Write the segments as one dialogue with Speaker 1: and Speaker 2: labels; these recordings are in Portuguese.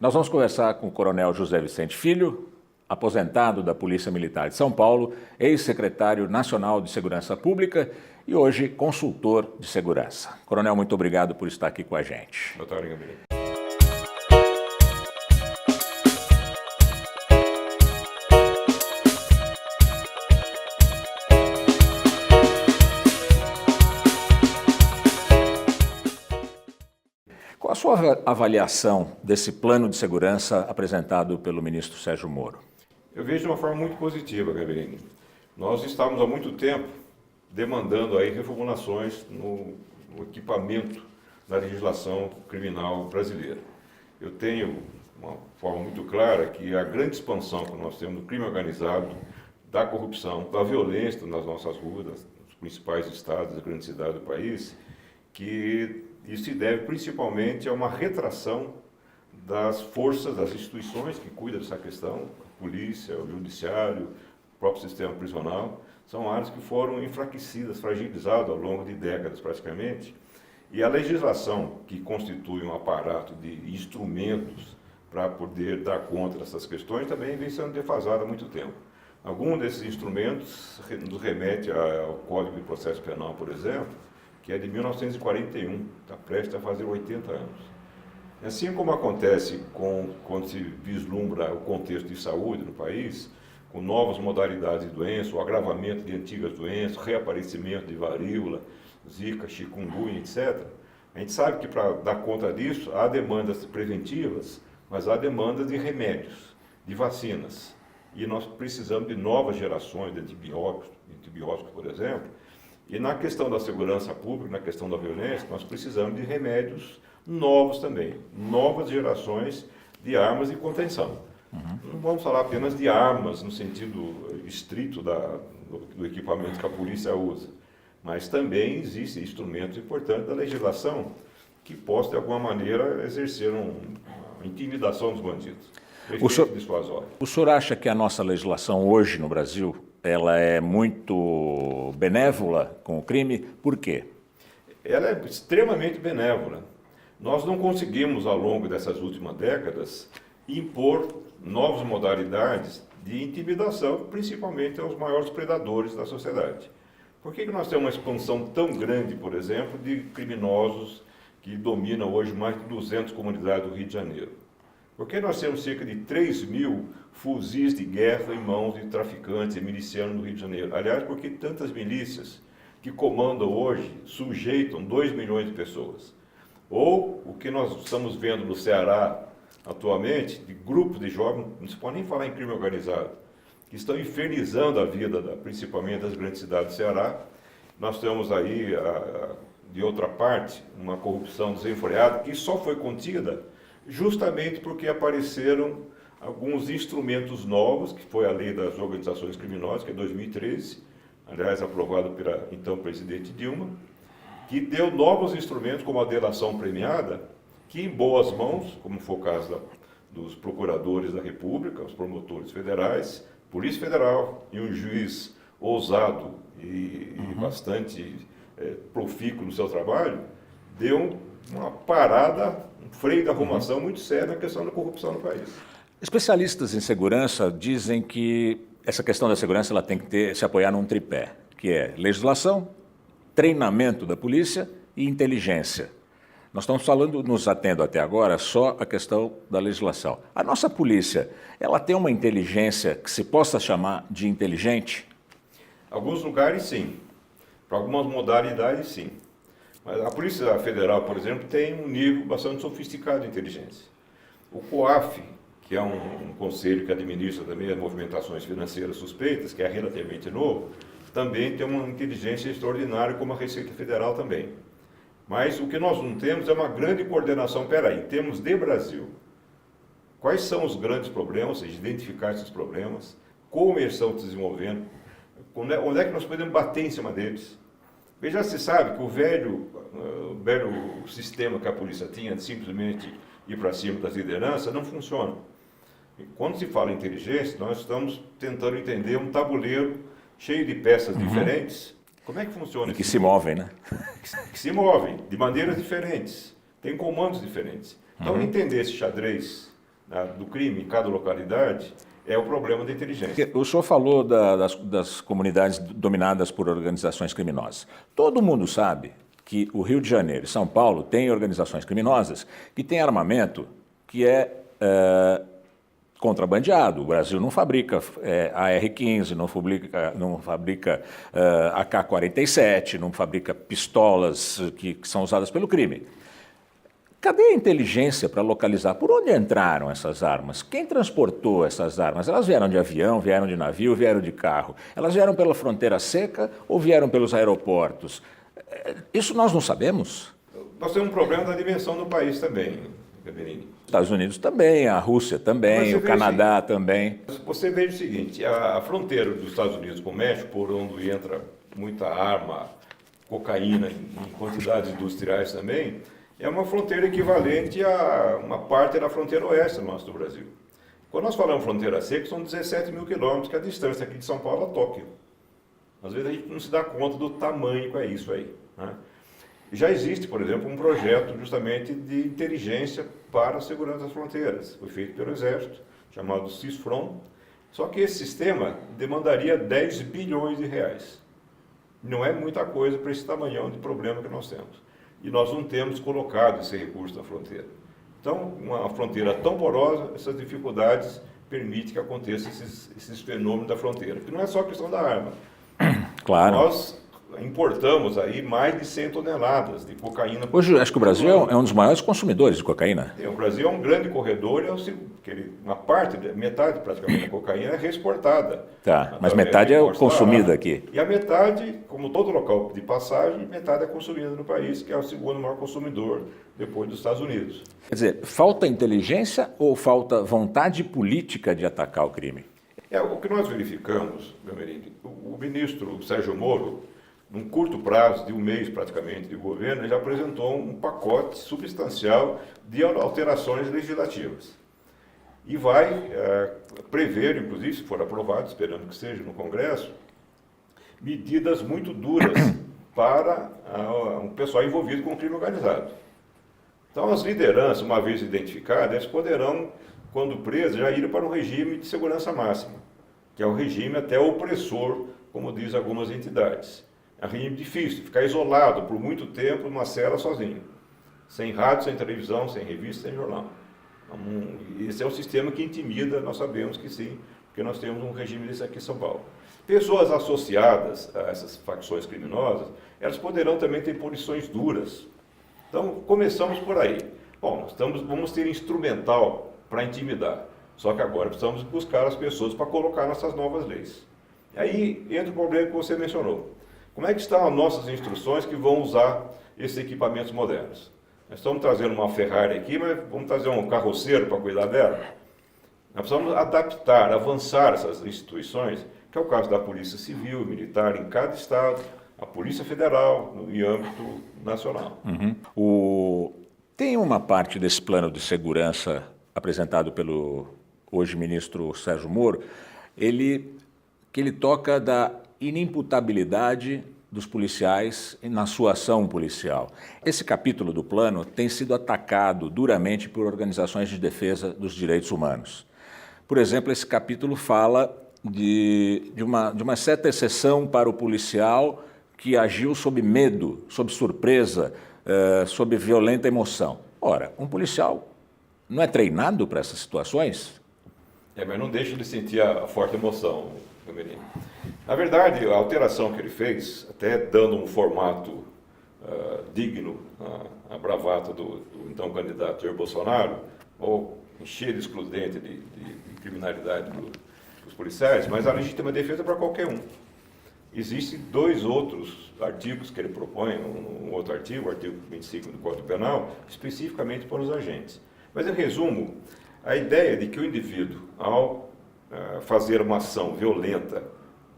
Speaker 1: Nós vamos conversar com o Coronel José Vicente Filho, aposentado da Polícia Militar de São Paulo, ex-secretário nacional de Segurança Pública e hoje consultor de segurança. Coronel, muito obrigado por estar aqui com a gente.
Speaker 2: Boa tarde, Gabriel.
Speaker 1: Qual a sua avaliação desse plano de segurança apresentado pelo ministro Sérgio Moro?
Speaker 2: Eu vejo de uma forma muito positiva, Gabriel. Nós estávamos há muito tempo demandando aí reformulações no equipamento da legislação criminal brasileira. Eu tenho uma forma muito clara que a grande expansão que nós temos do crime organizado, da corrupção, da violência nas nossas ruas, nos principais estados, das grandes cidades do país, que isso se deve principalmente a uma retração das forças, das instituições que cuidam dessa questão, a polícia, o judiciário, o próprio sistema prisional, são áreas que foram enfraquecidas, fragilizadas ao longo de décadas praticamente, e a legislação que constitui um aparato de instrumentos para poder dar conta dessas questões também vem sendo defasada há muito tempo. Algum desses instrumentos nos remete ao Código de Processo Penal, por exemplo, que é de 1941, está prestes a fazer 80 anos. Assim como acontece quando se vislumbra o contexto de saúde no país, com novas modalidades de doença, o agravamento de antigas doenças, reaparecimento de varíola, zika, chikungunya, etc., a gente sabe que para dar conta disso há demandas preventivas, mas há demandas de remédios, de vacinas. E nós precisamos de novas gerações de antibióticos, por exemplo. E na questão da segurança pública, na questão da violência, nós precisamos de remédios novos também, novas gerações de armas de contenção. Não vamos falar apenas de armas no sentido estrito do equipamento que a polícia usa, mas também existem instrumentos importantes da legislação que possam, de alguma maneira, exercer uma intimidação dos bandidos.
Speaker 1: O senhor acha que a nossa legislação hoje no Brasil ela é muito benévola com o crime? Por quê?
Speaker 2: Ela é extremamente benévola. Nós não conseguimos, ao longo dessas últimas décadas, impor novas modalidades de intimidação, principalmente aos maiores predadores da sociedade. Por que nós temos uma expansão tão grande, por exemplo, de criminosos que dominam hoje mais de 200 comunidades do Rio de Janeiro? Por que nós temos cerca de 3.000 fuzis de guerra em mãos de traficantes e milicianos no Rio de Janeiro? Aliás, por que tantas milícias que comandam hoje sujeitam 2 milhões de pessoas? Ou o que nós estamos vendo no Ceará atualmente, de grupos de jovens, não se pode nem falar em crime organizado, que estão infernizando a vida, principalmente das grandes cidades do Ceará. Nós temos aí, de outra parte, uma corrupção desenfreada que só foi contida justamente porque apareceram alguns instrumentos novos, que foi a Lei das Organizações Criminosas, que é 2013, aliás, aprovada pela então presidente Dilma, que deu novos instrumentos, como a delação premiada, que em boas mãos, como foi o caso dos procuradores da República, os promotores federais, Polícia Federal e um juiz ousado e bastante profícuo no seu trabalho, deu uma parada, um freio de arrumação muito sério na questão da corrupção no país.
Speaker 1: Especialistas em segurança dizem que essa questão da segurança ela tem que se apoiar num tripé, que é legislação, treinamento da polícia e inteligência. Nós estamos falando, nos atendo até agora, só a questão da legislação. A nossa polícia, ela tem uma inteligência que se possa chamar de inteligente?
Speaker 2: Alguns lugares, sim. Para algumas modalidades, sim. Mas a Polícia Federal, por exemplo, tem um nível bastante sofisticado de inteligência. O COAF, que é um conselho que administra também as movimentações financeiras suspeitas, que é relativamente novo, também tem uma inteligência extraordinária, como a Receita Federal também. Mas o que nós não temos é uma grande coordenação. Em termos de Brasil, quais são os grandes problemas, ou seja, identificar esses problemas, como eles estão se desenvolvendo, onde é que nós podemos bater em cima deles. Já se sabe que o velho sistema que a polícia tinha de simplesmente ir para cima das lideranças não funciona. E quando se fala em inteligência, nós estamos tentando entender um tabuleiro cheio de peças diferentes. Como é que funciona?
Speaker 1: E que se movem, né?
Speaker 2: Que se movem de maneiras diferentes, tem comandos diferentes. Então, entender esse xadrez do crime em cada localidade é o problema da inteligência.
Speaker 1: O senhor falou das comunidades dominadas por organizações criminosas. Todo mundo sabe que o Rio de Janeiro e São Paulo têm organizações criminosas que têm armamento que é contrabandeado. O Brasil não fabrica AR-15, não fabrica AK-47, não fabrica pistolas que são usadas pelo crime. Cadê a inteligência para localizar por onde entraram essas armas? Quem transportou essas armas? Elas vieram de avião, vieram de navio, vieram de carro? Elas vieram pela fronteira seca ou vieram pelos aeroportos? Isso nós não sabemos?
Speaker 2: Nós temos um problema da dimensão do país também, Gaberini.
Speaker 1: Estados Unidos também, a Rússia também, o Canadá também.
Speaker 2: Você veja o seguinte, a fronteira dos Estados Unidos com o México, por onde entra muita arma, cocaína em quantidades industriais também, é uma fronteira equivalente a uma parte da fronteira oeste do Brasil. Quando nós falamos fronteira seca, são 17 mil quilômetros, que é a distância aqui de São Paulo a Tóquio. Às vezes a gente não se dá conta do tamanho que é isso aí, né? Já existe, por exemplo, um projeto justamente de inteligência para a segurança das fronteiras. Foi feito pelo Exército, chamado CISFRON. Só que esse sistema demandaria 10 bilhões de reais. Não é muita coisa para esse tamanhão de problema que nós temos. E nós não temos colocado esse recurso na fronteira. Então, uma fronteira tão porosa, essas dificuldades permitem que aconteçam esses fenômenos da fronteira. Porque não é só a questão da arma.
Speaker 1: Claro.
Speaker 2: Nós importamos aí mais de 100 toneladas de cocaína.
Speaker 1: Hoje, acho que o Brasil é um dos maiores consumidores de cocaína.
Speaker 2: O Brasil é um grande corredor, uma parte, metade praticamente da cocaína é reexportada.
Speaker 1: Tá, mas metade é consumida aqui.
Speaker 2: E a metade, como todo local de passagem, metade é consumida no país, que é o segundo maior consumidor depois dos Estados Unidos.
Speaker 1: Quer dizer, falta inteligência ou falta vontade política de atacar o crime?
Speaker 2: O que nós verificamos, Gamerini, o ministro Sérgio Moro, num curto prazo, de um mês praticamente de governo, ele apresentou um pacote substancial de alterações legislativas. E vai prever, inclusive, se for aprovado, esperando que seja no Congresso, medidas muito duras para o pessoal envolvido com o crime organizado. Então, as lideranças, uma vez identificadas, eles poderão, quando presos, já ir para um regime de segurança máxima, que é o regime até opressor, como diz algumas entidades. É um regime difícil, ficar isolado por muito tempo numa cela sozinho, sem rádio, sem televisão, sem revista, sem jornal. Esse é um sistema que intimida, nós sabemos que sim, porque nós temos um regime desse aqui em São Paulo. Pessoas associadas a essas facções criminosas, elas poderão também ter punições duras. Então, começamos por aí. Bom, vamos ter instrumental para intimidar, só que agora precisamos buscar as pessoas para colocar nessas novas leis. E aí entra o problema que você mencionou. Como é que estão as nossas instruções que vão usar esses equipamentos modernos? Nós estamos trazendo uma Ferrari aqui, mas vamos trazer um carroceiro para cuidar dela? Nós precisamos adaptar, avançar essas instituições, que é o caso da Polícia Civil, Militar em cada estado, a Polícia Federal em âmbito nacional.
Speaker 1: Tem uma parte desse plano de segurança apresentado pelo hoje ministro Sérgio Moro, que ele toca da inimputabilidade dos policiais na sua ação policial. Esse capítulo do plano tem sido atacado duramente por organizações de defesa dos direitos humanos. Por exemplo, esse capítulo fala de uma certa exceção para o policial que agiu sob medo, sob surpresa, sob violenta emoção. Ora, um policial não é treinado para essas situações?
Speaker 2: Mas não deixa de sentir a forte emoção, meu menino. Na verdade, a alteração que ele fez, até dando um formato digno à bravata do então candidato Jair Bolsonaro, ou cheio de excludente de criminalidade dos policiais, mas a legítima defesa é para qualquer um. Existem dois outros artigos que ele propõe, um outro artigo, o artigo 25 do Código Penal, especificamente para os agentes. Mas, em resumo, a ideia de que o indivíduo, ao fazer uma ação violenta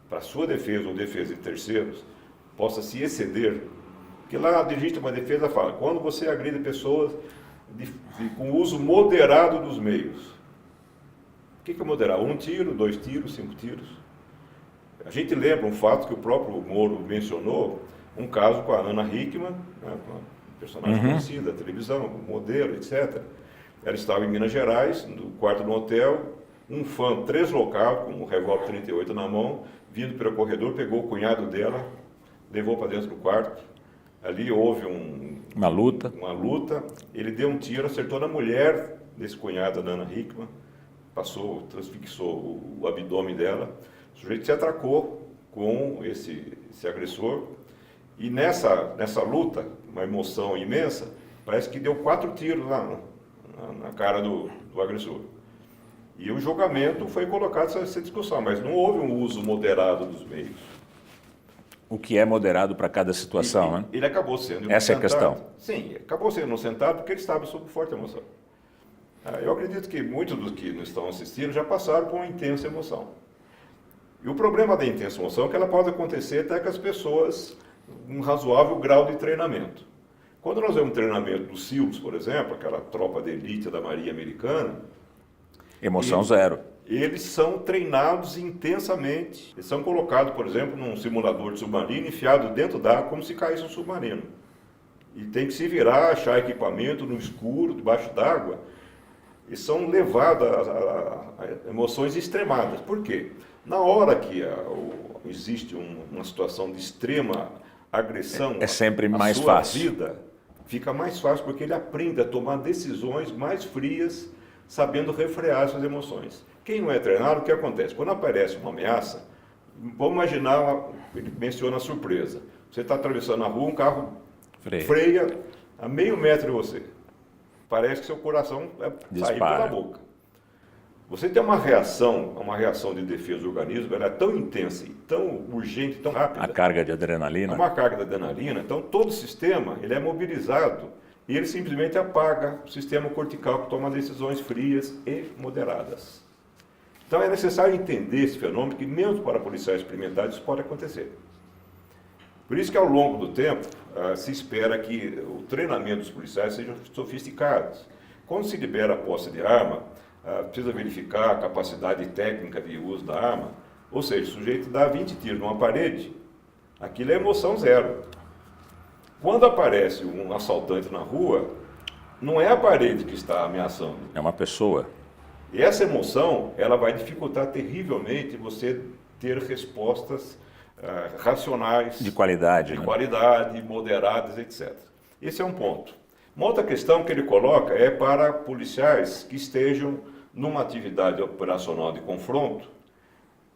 Speaker 2: para sua defesa ou defesa de terceiros, possa se exceder, que lá a legítima defesa fala, quando você agride pessoas com uso moderado dos meios. O que é moderar? 1 tiro, 2 tiros, 5 tiros? A gente lembra um fato que o próprio Moro mencionou, um caso com a Ana Hickman, né, uma personagem conhecida da televisão, modelo, etc. Ela estava em Minas Gerais, no quarto do hotel, um fã translocado, com um revólver 38 na mão, vindo pelo corredor, pegou o cunhado dela, levou para dentro do quarto. Ali houve
Speaker 1: uma luta.
Speaker 2: Ele deu um tiro, acertou na mulher desse cunhado, da Ana Hickman, transfixou o abdômen dela. O sujeito se atracou com esse agressor. E nessa luta, uma emoção imensa, parece que deu 4 tiros lá na cara do agressor. E o julgamento foi colocado essa discussão, mas não houve um uso moderado dos meios.
Speaker 1: O que é moderado para cada situação, né?
Speaker 2: Ele acabou sendo inocentado.
Speaker 1: Essa é a questão.
Speaker 2: Sim, acabou sendo inocentado porque ele estava sob forte emoção. Eu acredito que muitos dos que nos estão assistindo já passaram por uma intensa emoção. E o problema da intensa emoção é que ela pode acontecer até com as pessoas um razoável grau de treinamento. Quando nós vemos um treinamento dos SEALs, por exemplo, aquela tropa de elite da Marinha Americana,
Speaker 1: emoção zero.
Speaker 2: Eles são treinados intensamente. Eles são colocados, por exemplo, num simulador de submarino, enfiado dentro d'água como se caísse um submarino. E tem que se virar, achar equipamento no escuro, debaixo d'água. E são levados a emoções extremadas. Por quê? Na hora que existe uma situação de extrema agressão,
Speaker 1: é sempre mais
Speaker 2: sua
Speaker 1: fácil.
Speaker 2: Vida, fica mais fácil porque ele aprende a tomar decisões mais frias, sabendo refrear suas emoções. Quem não é treinado, o que acontece? Quando aparece uma ameaça, vamos imaginar, ele menciona a surpresa. Você está atravessando a rua, um carro freia a meio metro de você. Parece que seu coração vai sair pela boca. Você tem uma reação de defesa do organismo, ela é tão intensa, e tão urgente, tão rápida.
Speaker 1: A carga de adrenalina.
Speaker 2: Uma carga de adrenalina, então todo o sistema ele é mobilizado e ele simplesmente apaga o sistema cortical que toma decisões frias e moderadas. Então é necessário entender esse fenômeno que mesmo para policiais experimentados isso pode acontecer. Por isso que ao longo do tempo se espera que o treinamento dos policiais seja sofisticado. Quando se libera a posse de arma, precisa verificar a capacidade técnica de uso da arma, ou seja, o sujeito dá 20 tiros numa parede, aquilo é emoção zero. Quando aparece um assaltante na rua, não é a parede que está ameaçando.
Speaker 1: É uma pessoa.
Speaker 2: E essa emoção, ela vai dificultar terrivelmente você ter respostas racionais.
Speaker 1: De qualidade.
Speaker 2: De qualidade, moderadas, etc. Esse é um ponto. Uma outra questão que ele coloca é para policiais que estejam numa atividade operacional de confronto.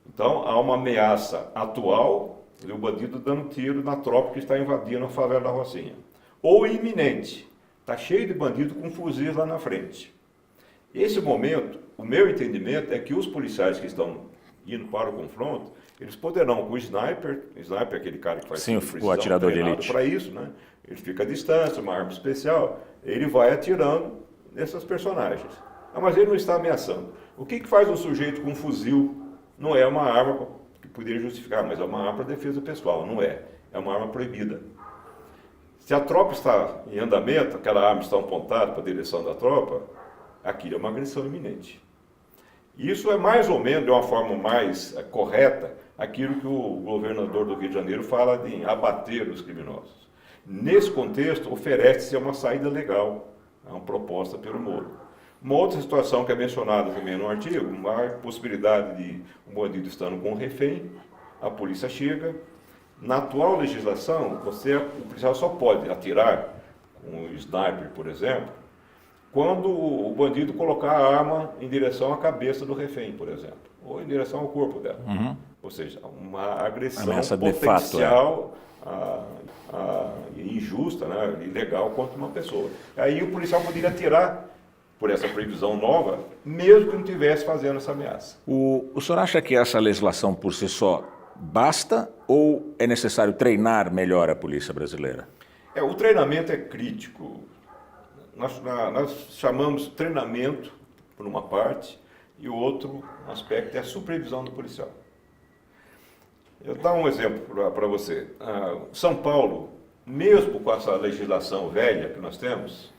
Speaker 2: Então, há uma ameaça atual, o bandido dando tiro na tropa que está invadindo a favela da Rocinha. Ou iminente, está cheio de bandido com fuzis lá na frente. Esse momento, o meu entendimento é que os policiais que estão indo para o confronto, eles poderão com o sniper é aquele cara que faz
Speaker 1: o atirador de elite
Speaker 2: para isso, né? Ele fica à distância, uma arma especial, ele vai atirando nessas personagens. Mas ele não está ameaçando. O que faz um sujeito com um fuzil? Não é uma arma que poderia justificar, mas é uma arma para defesa pessoal, não é. É uma arma proibida. Se a tropa está em andamento, aquela arma está apontada para a direção da tropa, aquilo é uma agressão iminente. Isso é mais ou menos, de uma forma mais correta, aquilo que o governador do Rio de Janeiro fala de abater os criminosos. Nesse contexto, oferece-se uma saída legal, uma proposta pelo Moro. Uma outra situação que é mencionada também no artigo, uma possibilidade de um bandido estando com um refém, a polícia chega. Na atual legislação, o policial só pode atirar com um sniper, por exemplo, quando o bandido colocar a arma em direção à cabeça do refém, por exemplo, ou em direção ao corpo dela.
Speaker 1: Uhum.
Speaker 2: Ou seja, uma agressão
Speaker 1: ameaça
Speaker 2: potencial injusta, né, ilegal contra uma pessoa. Aí o policial poderia atirar por essa previsão nova, mesmo que não estivesse fazendo essa ameaça.
Speaker 1: O senhor acha que essa legislação por si só basta ou é necessário treinar melhor a polícia brasileira?
Speaker 2: O treinamento é crítico. Nós chamamos treinamento por uma parte e o outro aspecto é a supervisão do policial. Eu vou dar um exemplo para você. São Paulo, mesmo com essa legislação velha que nós temos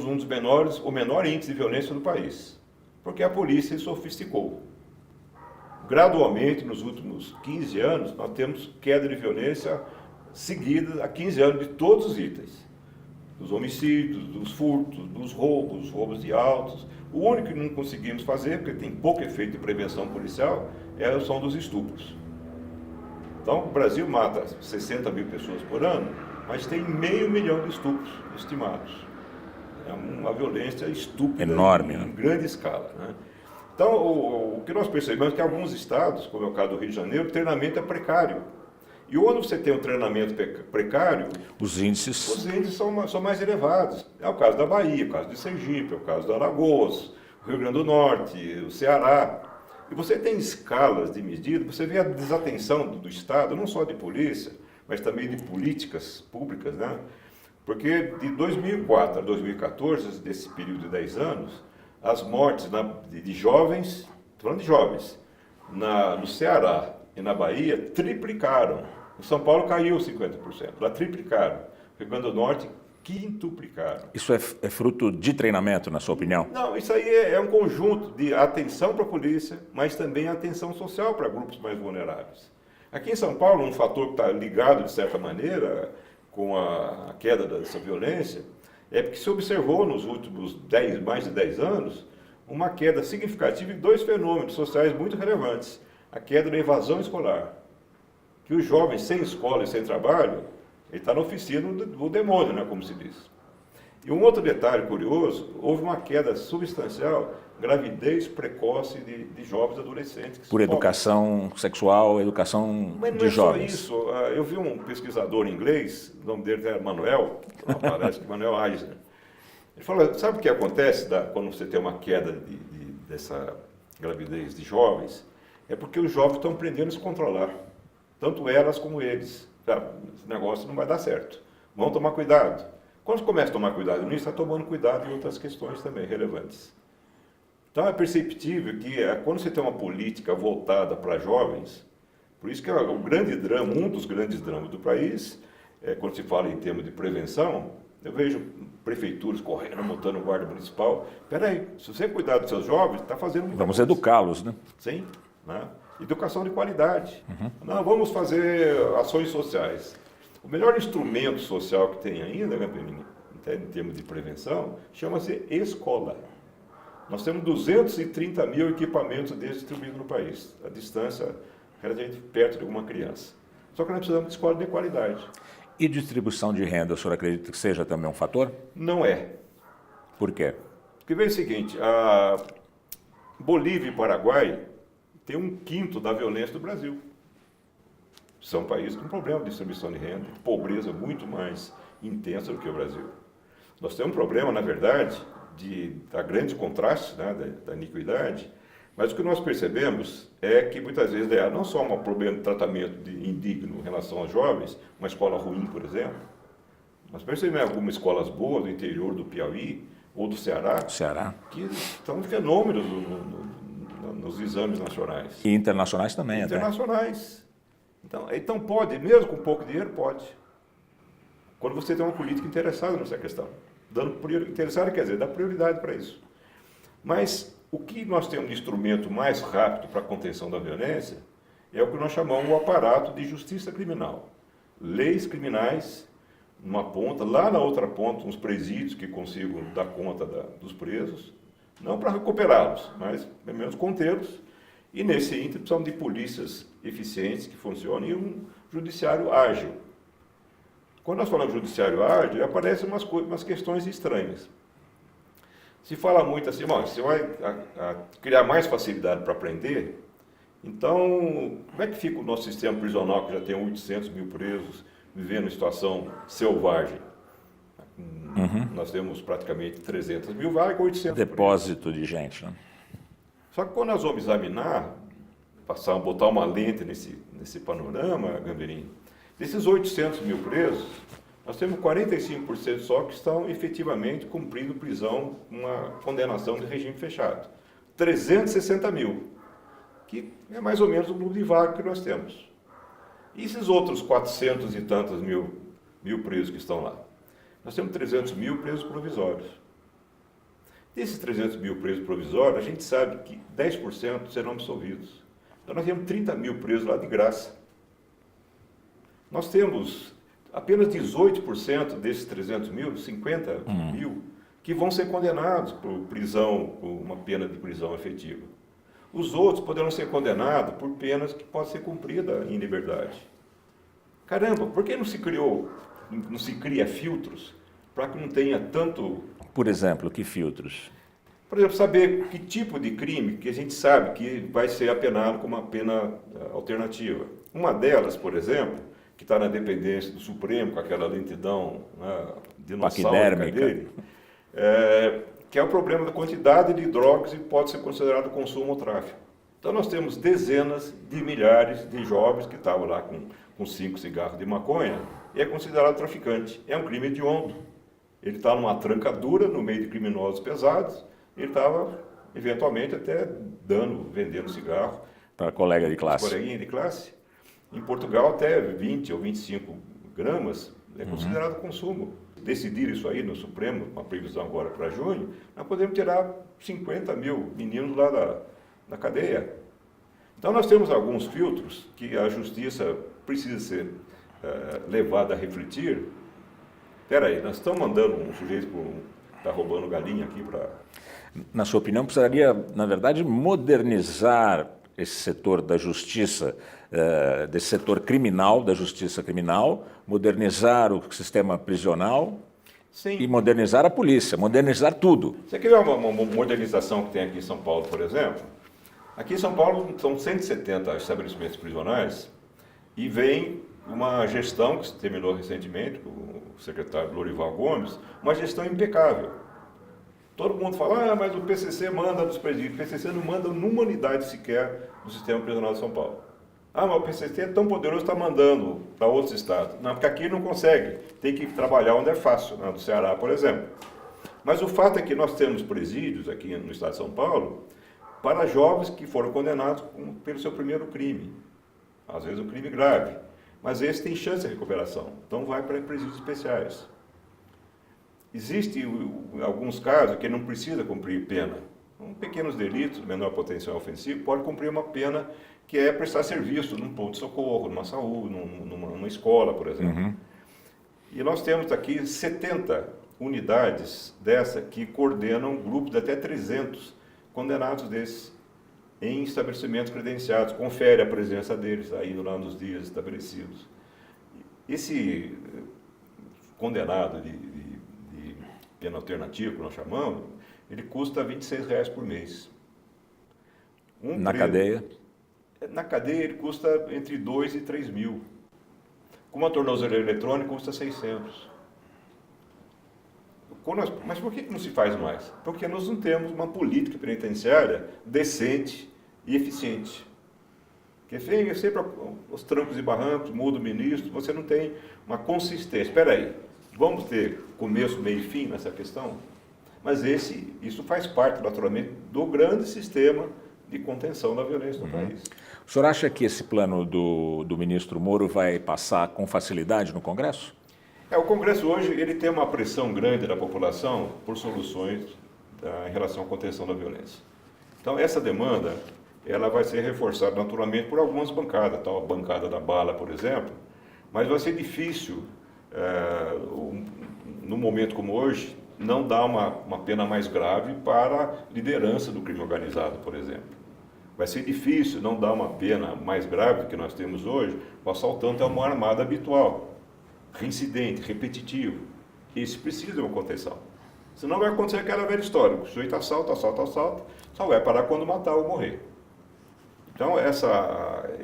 Speaker 2: um dos o menor índice de violência do país, porque a polícia se sofisticou. Gradualmente, nos últimos 15 anos, nós temos queda de violência seguida há 15 anos de todos os itens. dos homicídios, dos furtos, dos roubos de autos. O único que não conseguimos fazer, porque tem pouco efeito de prevenção policial, são dos estupros. Então, o Brasil mata 60 mil pessoas por ano, mas tem 500 mil de estupros estimados. É uma violência estúpida,
Speaker 1: enorme,
Speaker 2: em grande escala, né? Então, o que nós percebemos é que em alguns estados, como é o caso do Rio de Janeiro, o treinamento é precário. E onde você tem um treinamento precário,
Speaker 1: os índices
Speaker 2: são mais elevados. É o caso da Bahia, o caso de Sergipe, é o caso do Alagoas, o Rio Grande do Norte, o Ceará. E você tem escalas de medida, você vê a desatenção do Estado, não só de polícia, mas também de políticas públicas, né? Porque de 2004 a 2014, desse período de 10 anos, as mortes de jovens, estou falando de jovens, no Ceará e na Bahia triplicaram. Em São Paulo caiu 50%, lá triplicaram. Rio Grande do Norte quintuplicaram.
Speaker 1: Isso é fruto de treinamento, na sua opinião?
Speaker 2: Não, isso aí é um conjunto de atenção para a polícia, mas também atenção social para grupos mais vulneráveis. Aqui em São Paulo, um fator que está ligado, de certa maneira, com a queda dessa violência, é porque se observou nos últimos mais de 10 anos uma queda significativa em dois fenômenos sociais muito relevantes. A queda da evasão escolar, que os jovens sem escola e sem trabalho, ele está na oficina do demônio, né, como se diz. E um outro detalhe curioso, houve uma queda substancial, gravidez precoce de jovens adolescentes.
Speaker 1: Por educação sexual, educação
Speaker 2: Mas não
Speaker 1: de
Speaker 2: é
Speaker 1: jovens.
Speaker 2: só isso. Eu vi um pesquisador inglês, o nome dele era Manuel, parece que Manuel Eisner. Ele falou, sabe o que acontece quando você tem uma queda dessa gravidez de jovens? É porque os jovens estão aprendendo a se controlar, tanto elas como eles. Esse negócio não vai dar certo. Vamos tomar cuidado. Quando você começa a tomar cuidado nisso, está tomando cuidado em outras questões também relevantes. Então é perceptível que quando você tem uma política voltada para jovens, por isso que é o grande drama, um dos grandes dramas do país, quando se fala em termos de prevenção, eu vejo prefeituras correndo, montando guarda municipal. Espera aí, se você cuidar dos seus jovens, está fazendo muita
Speaker 1: Vamos
Speaker 2: coisa.
Speaker 1: educá-los, né?
Speaker 2: Sim, né? Educação de qualidade. Não, vamos fazer ações sociais. O melhor instrumento social que tem ainda, em termos de prevenção, chama-se escola. Nós temos 230 mil equipamentos desses distribuídos no país. A distância, relativamente perto de alguma criança. Só que nós precisamos de escola de qualidade.
Speaker 1: E distribuição de renda, o senhor acredita que seja também um fator?
Speaker 2: Não é.
Speaker 1: Por quê?
Speaker 2: Porque veja o seguinte, a Bolívia e Paraguai têm 1/5 da violência do Brasil. São países com problema de distribuição de renda, de pobreza muito mais intensa do que o Brasil. Nós temos um problema, na verdade, da grande contraste, né, da iniquidade, mas o que nós percebemos é que muitas vezes não só um problema de tratamento indigno em relação aos jovens, uma escola ruim, por exemplo, nós percebemos algumas escolas boas do interior do Piauí ou do Ceará, que são fenômenos nos exames nacionais.
Speaker 1: E internacionais também,
Speaker 2: internacionais. Então pode, mesmo com pouco dinheiro, pode. Quando você tem uma política interessada nessa questão. Interessada quer dizer, dá prioridade para isso. Mas o que nós temos de instrumento mais rápido para a contenção da violência é o que nós chamamos o aparato de justiça criminal. Leis criminais, numa ponta, lá na outra ponta, uns presídios que consigam dar conta dos presos, não para recuperá-los, mas pelo menos contê-los. E nesse ínterim precisamos de polícias eficientes que funcionem e um judiciário ágil. Quando nós falamos de judiciário ágil, aparecem umas questões estranhas. Se fala muito assim, você vai criar mais facilidade para prender, então como é que fica o nosso sistema prisional que já tem 800 mil presos vivendo em situação selvagem? Nós temos praticamente 300 mil vagas com 800
Speaker 1: Depósito
Speaker 2: presos.
Speaker 1: De gente, né?
Speaker 2: Só que quando nós vamos examinar, botar uma lente nesse panorama, Gamberini, desses 800 mil presos, nós temos 45% só que estão efetivamente cumprindo prisão, uma condenação de regime fechado. 360 mil, que é mais ou menos o número de vagas que nós temos. E esses outros 400 e tantos mil presos que estão lá? Nós temos 300 mil presos provisórios. Desses 300 mil presos provisórios, a gente sabe que 10% serão absolvidos. Então nós temos 30 mil presos lá de graça. Nós temos Apenas 18% desses 300 mil, 50 mil, que vão ser condenados por prisão, por uma pena de prisão efetiva. Os outros poderão ser condenados por penas que podem ser cumpridas em liberdade. Caramba, por que não se cria filtros para que não tenha tanto...
Speaker 1: Por exemplo, que filtros?
Speaker 2: Por exemplo, saber que tipo de crime que a gente sabe que vai ser apenado com uma pena alternativa. Uma delas, por exemplo, que está na dependência do Supremo, com aquela lentidão, né, dinossauro dele, que é o problema da quantidade de drogas e pode ser considerado consumo ou tráfico. Então nós temos dezenas de milhares de jovens que estavam lá com 5 cigarros de maconha e é considerado traficante. É um crime hediondo. Ele está numa trancadura no meio de criminosos pesados, ele estava eventualmente até vendendo cigarro
Speaker 1: para colega de classe.
Speaker 2: Coleguinha de classe. Em Portugal até 20 ou 25 gramas é considerado consumo. Decidir isso aí no Supremo, uma previsão agora para junho, nós podemos tirar 50 mil meninos lá da cadeia. Então nós temos alguns filtros que a justiça precisa ser levada a refletir. Espera aí, nós estamos mandando um sujeito que está roubando galinha aqui para...
Speaker 1: Na sua opinião, precisaria, na verdade, modernizar esse setor da justiça, desse setor criminal, da justiça criminal, modernizar o sistema prisional.
Speaker 2: Sim.
Speaker 1: E modernizar a polícia, modernizar tudo.
Speaker 2: Você quer ver uma modernização que tem aqui em São Paulo, por exemplo? Aqui em São Paulo são 170 estabelecimentos prisionais e vem uma gestão que se terminou recentemente, com o secretário Lorival Gomes, uma gestão impecável. Todo mundo fala, mas o PCC manda nos presídios. O PCC não manda numa unidade sequer do sistema prisional de São Paulo. Mas o PCC é tão poderoso, está mandando para outros estados. Não, porque aqui não consegue, tem que trabalhar onde é fácil, no Ceará, por exemplo. Mas o fato é que nós temos presídios aqui no estado de São Paulo para jovens que foram condenados pelo seu primeiro crime. Às vezes um crime grave. Mas esse tem chance de recuperação. Então vai para presídios especiais. Existem alguns casos que não precisa cumprir pena. Pequenos delitos, menor potencial ofensivo, pode cumprir uma pena que é prestar serviço num ponto de socorro, numa saúde, numa escola, por exemplo. E nós temos aqui 70 unidades dessa que coordenam grupos de até 300 condenados desses em estabelecimentos credenciados. Confere a presença deles aí lá nos dias estabelecidos. Esse condenado de pena alternativa, que nós chamamos, ele custa R$26 por mês.
Speaker 1: Na cadeia?
Speaker 2: Na cadeia ele custa entre 2 e 3 mil. Com uma tornozeleira eletrônica custa 600. Mas por que não se faz mais? Porque nós não temos uma política penitenciária decente e eficiente. Porque é sempre os trancos e barrancos, muda o ministro, você não tem uma consistência. Espera aí, vamos ter começo, meio e fim nessa questão? Mas isso faz parte, naturalmente, do grande sistema de contenção da violência no país.
Speaker 1: O senhor acha que esse plano do ministro Moro vai passar com facilidade no Congresso?
Speaker 2: O Congresso hoje ele tem uma pressão grande da população por soluções em relação à contenção da violência. Então, essa demanda ela vai ser reforçada naturalmente por algumas bancadas, tal a bancada da bala, por exemplo, mas vai ser difícil, num momento como hoje, não dar uma pena mais grave para a liderança do crime organizado, por exemplo. Vai ser difícil não dar uma pena mais grave do que nós temos hoje para o assaltante a uma armada habitual, reincidente, repetitivo. Esse precisa de uma contenção. Senão vai acontecer aquela velha história, o sujeito assalta, só vai parar quando matar ou morrer. Então,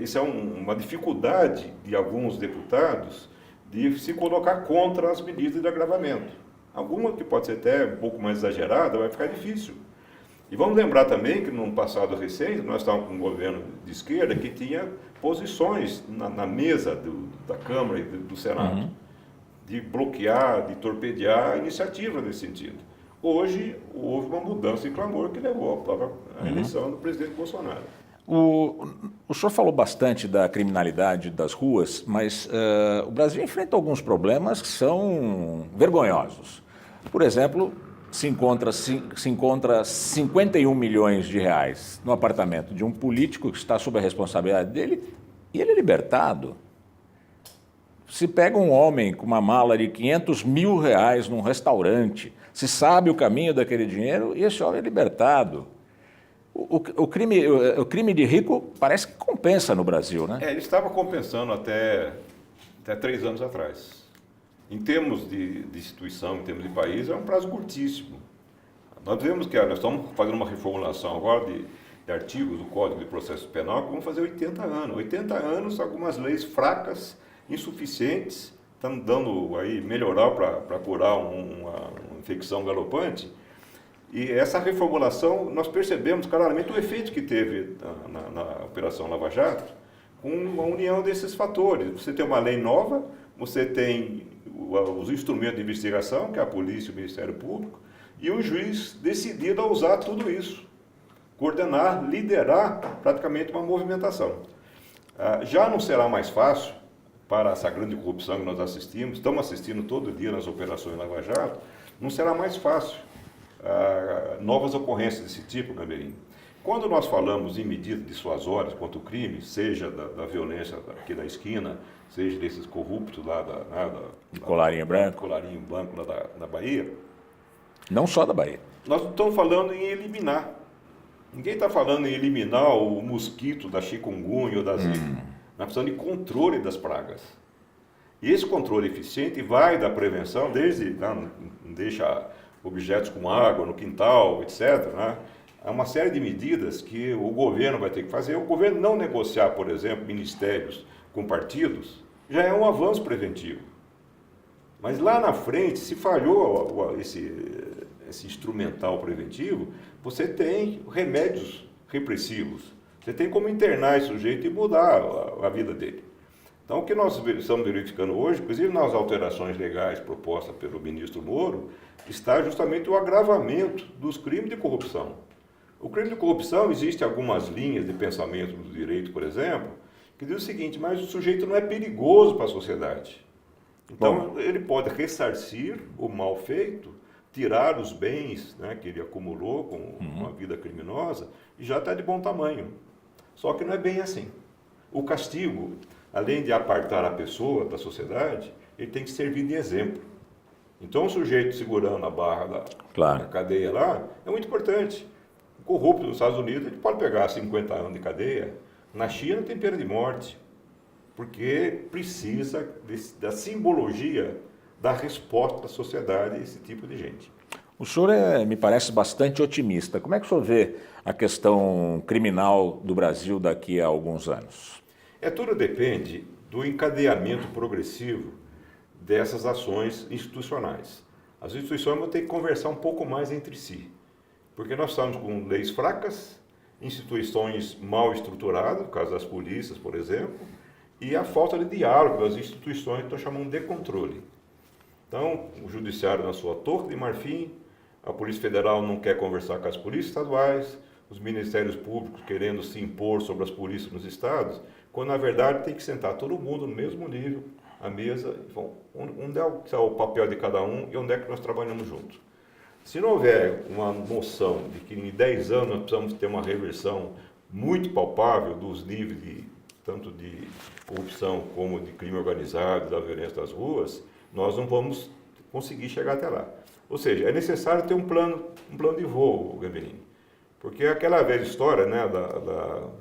Speaker 2: isso é uma dificuldade de alguns deputados de se colocar contra as medidas de agravamento. Alguma que pode ser até um pouco mais exagerada, vai ficar difícil. E vamos lembrar também que no passado recente, nós estávamos com um governo de esquerda que tinha posições na mesa da Câmara e do Senado, de bloquear, de torpedear iniciativas nesse sentido. Hoje, houve uma mudança de clamor que levou à eleição do presidente Bolsonaro.
Speaker 1: O senhor falou bastante da criminalidade das ruas, mas o Brasil enfrenta alguns problemas que são vergonhosos. Por exemplo, se encontra 51 milhões de reais no apartamento de um político que está sob a responsabilidade dele e ele é libertado. Se pega um homem com uma mala de R$500 mil num restaurante, se sabe o caminho daquele dinheiro e esse homem é libertado. O crime de rico parece que compensa no Brasil, né?
Speaker 2: Ele estava compensando até 3 anos atrás. Em termos de instituição, em termos de país, é um prazo curtíssimo. Nós vemos que nós estamos fazendo uma reformulação agora de artigos do Código de Processo Penal que vão fazer 80 anos. 80 anos, algumas leis fracas, insuficientes, estão dando aí melhorar para curar uma infecção galopante. E essa reformulação, nós percebemos claramente o efeito que teve na Operação Lava Jato, com a união desses fatores. Você tem uma lei nova, você tem os instrumentos de investigação, que é a polícia e o Ministério Público, e um juiz decidido a usar tudo isso, coordenar, liderar praticamente uma movimentação. Já não será mais fácil para essa grande corrupção que nós assistimos, estamos assistindo todo dia nas operações Lava Jato, não será mais fácil novas ocorrências desse tipo, Gamberini. Quando nós falamos em medidas dissuasórias contra o crime, seja da violência aqui da esquina, seja desses corruptos lá
Speaker 1: de colarinho branco
Speaker 2: lá da Bahia.
Speaker 1: Não só da Bahia.
Speaker 2: Nós não estamos falando em eliminar. Ninguém está falando em eliminar o mosquito da chikungunya ou da zika. Nós precisamos de controle das pragas. E esse controle eficiente vai da prevenção, desde não deixa objetos com água no quintal, etc., né? Há uma série de medidas que o governo vai ter que fazer. O governo não negociar, por exemplo, ministérios com partidos, já é um avanço preventivo. Mas lá na frente, se falhou esse instrumental preventivo, você tem remédios repressivos. Você tem como internar esse sujeito e mudar a vida dele. Então, o que nós estamos verificando hoje, inclusive nas alterações legais propostas pelo ministro Moro, está justamente o agravamento dos crimes de corrupção. O crime de corrupção, existe algumas linhas de pensamento do direito, por exemplo, que diz o seguinte: mas o sujeito não é perigoso para a sociedade. Então, ele pode ressarcir o mal feito, tirar os bens, né, que ele acumulou com uma vida criminosa, e já está de bom tamanho. Só que não é bem assim. O castigo, além de apartar a pessoa da sociedade, ele tem que servir de exemplo. Então, o sujeito segurando a barra da cadeia lá é muito importante. O corrupto nos Estados Unidos, ele pode pegar 50 anos de cadeia. Na China tem pena de morte, porque precisa da simbologia da resposta da sociedade a esse tipo de gente.
Speaker 1: O senhor me parece bastante otimista. Como é que o senhor vê a questão criminal do Brasil daqui a alguns anos?
Speaker 2: Tudo depende do encadeamento progressivo dessas ações institucionais. As instituições vão ter que conversar um pouco mais entre si, porque nós estamos com leis fracas, instituições mal estruturadas, no caso das polícias, por exemplo, e a falta de diálogo das instituições que estão chamando de controle. Então, o judiciário na sua torre de marfim, a Polícia Federal não quer conversar com as polícias estaduais, os ministérios públicos querendo se impor sobre as polícias nos estados, quando na verdade tem que sentar todo mundo no mesmo nível, à mesa, onde é o papel de cada um e onde é que nós trabalhamos juntos. Se não houver uma noção de que em 10 anos nós precisamos ter uma reversão muito palpável dos níveis tanto de corrupção como de crime organizado, da violência das ruas, nós não vamos conseguir chegar até lá. Ou seja, é necessário ter um plano de voo, Gamberini. Porque aquela velha história, né,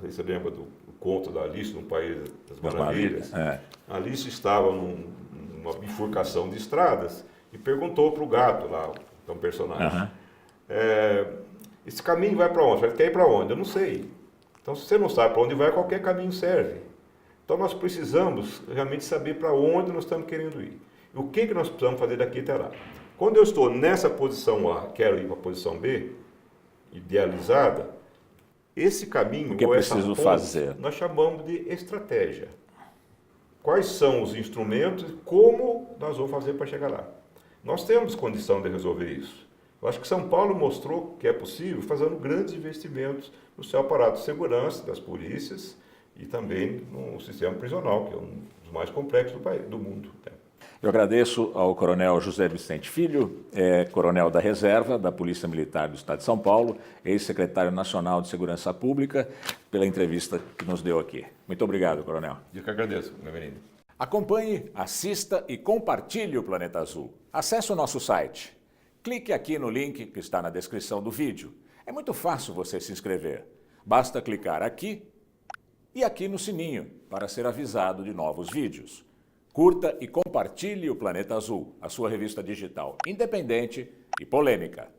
Speaker 2: você lembra do conto da Alice no País das Maravilhas? A Alice estava numa bifurcação de estradas e perguntou para o gato lá, que é um personagem, esse caminho vai para onde? Ele quer ir para onde? Eu não sei. Então, se você não sabe para onde vai, qualquer caminho serve. Então, nós precisamos realmente saber para onde nós estamos querendo ir. O que nós precisamos fazer daqui até lá. Quando eu estou nessa posição A, quero ir para a posição B, idealizada, esse caminho,
Speaker 1: o que
Speaker 2: ou
Speaker 1: é
Speaker 2: essa
Speaker 1: preciso
Speaker 2: ponte,
Speaker 1: fazer?
Speaker 2: nós chamamos de estratégia. Quais são os instrumentos e como nós vamos fazer para chegar lá? Nós temos condição de resolver isso. Eu acho que São Paulo mostrou que é possível fazendo grandes investimentos no seu aparato de segurança, das polícias e também no sistema prisional, que é um dos mais complexos do mundo.
Speaker 1: Eu agradeço ao coronel José Vicente Filho, coronel da Reserva da Polícia Militar do Estado de São Paulo, ex-secretário nacional de Segurança Pública, pela entrevista que nos deu aqui. Muito obrigado, coronel.
Speaker 2: Eu que agradeço, meu menino.
Speaker 1: Acompanhe, assista e compartilhe o Planeta Azul. Acesse o nosso site. Clique aqui no link que está na descrição do vídeo. É muito fácil você se inscrever. Basta clicar aqui e aqui no sininho para ser avisado de novos vídeos. Curta e compartilhe o Planeta Azul, a sua revista digital independente e polêmica.